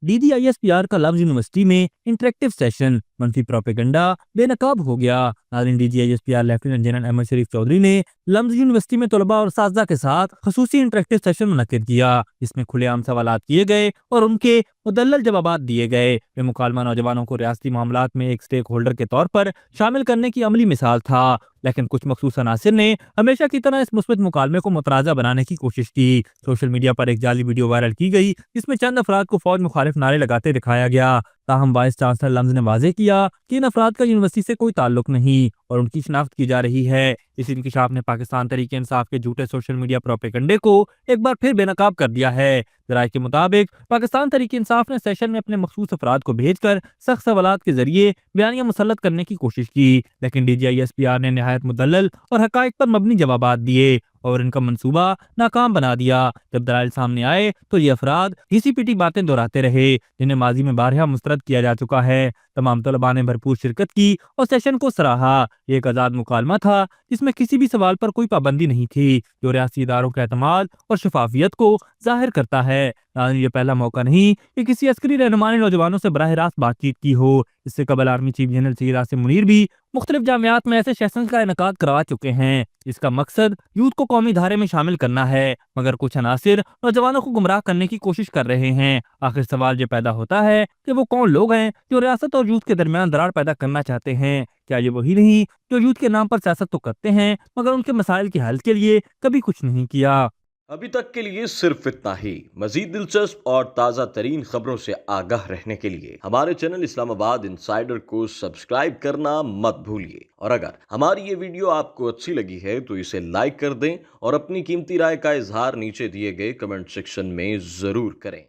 DGISPR का लफ्ज university में इंटरेक्टिव सेशन मनफी प्रोपेगेंडा बेनकाब हो गया। नाज़रीन, DGISPR लेफ्टिनेंट जनरल अहमद शरीफ चौधरी ने लम्ज यूनिवर्सिटी में तलबा और साथीज़ा के साथ खसूसी इंटरेक्टिव सेशन मुनक्किद किया, जिसमें खुलेआम सवालात किए गए और उनके मुदल्लल जवाबात दिए गए। वे मुकालमा नौजवानों को रियासती मामलात में एक स्टेक होल्डर के तौर पर शामिल करने की अमली मिसाल था, लेकिन कुछ मखसूस अनासिर ने हमेशा की तरह इस मुस्बत मुकालमे को मुतराजा बनाने की कोशिश की। सोशल मीडिया पर एक जाली वीडियो वायरल की गई, जिसमें चंद अफराद को फौज मुखालिफ नारे लगाते दिखाया गया। ताहम वाइस चांसलर लम्ज ने वाजे किया कि इन अफराद का यूनिवर्सिटी से कोई ताल्लुक नहीं और उनकी शिनाख्त की जा रही है। इस इंकिशाफ ने पाकिस्तान तहरीक इंसाफ के झूठे सोशल मीडिया प्रोपेगेंडे को एक बार फिर बेनकाब कर दिया है। जराये के मुताबिक पाकिस्तान तहरीक इंसाफ ने सेशन में अपने मखसूस अफराद को भेजकर सख्त सवालात के जरिए बयानियां मुसल्लत करने की कोशिश की, लेकिन DGISPR ने निहायत मुदल्लल और हकायक पर मबनी जवाबात दिए और इनका मंसूबा नाकाम बना दिया। जब दलाइल सामने आए तो ये अफराद घिसी पिटी बातें दोहराते रहे, जिन्हें माजी में बारहा मुस्तरद किया जा चुका है। तमाम तलबा ने भरपूर शिरकत की और सेशन को सराहा। ये एक आज़ाद मुकालमा था जिसमें किसी भी सवाल पर कोई पाबंदी नहीं थी, जो रियासी इदारों के एतमाद और शफाफियत को जाहिर करता है। ये पहला मौका नहीं कि किसी अस्करी रहनुमा ने नौजवानों से बराह रास्त बातचीत की हो। इससे कबल army chief general Syed Asim Munir भी मुख्तलिफ जामियात में ऐसे सेशंस का इनकाद करवा चुके हैं। इसका मकसद यूथ को कौमी धारे में शामिल करना है, मगर कुछ अनासिर नौजवानों को गुमराह करने की कोशिश कर रहे हैं। आखिर सवाल ये पैदा होता है कि वो कौन लोग हैं जो रियासत और यूथ के दरमियान दरार पैदा करना चाहते हैं? क्या ये वही नहीं जो यूथ के नाम पर सियासत तो करते हैं मगर उनके मसाइल के हल के लिए कभी कुछ नहीं किया? अभी तक के लिए सिर्फ इतना ही। मजीद दिलचस्प और ताज़ा तरीन खबरों से आगाह रहने के लिए हमारे चैनल इस्लामाबाद इंसाइडर को सब्सक्राइब करना मत भूलिए। और अगर हमारी ये वीडियो आपको अच्छी लगी है तो इसे लाइक कर दें और अपनी कीमती राय का इजहार नीचे दिए गए कमेंट सेक्शन में ज़रूर करें।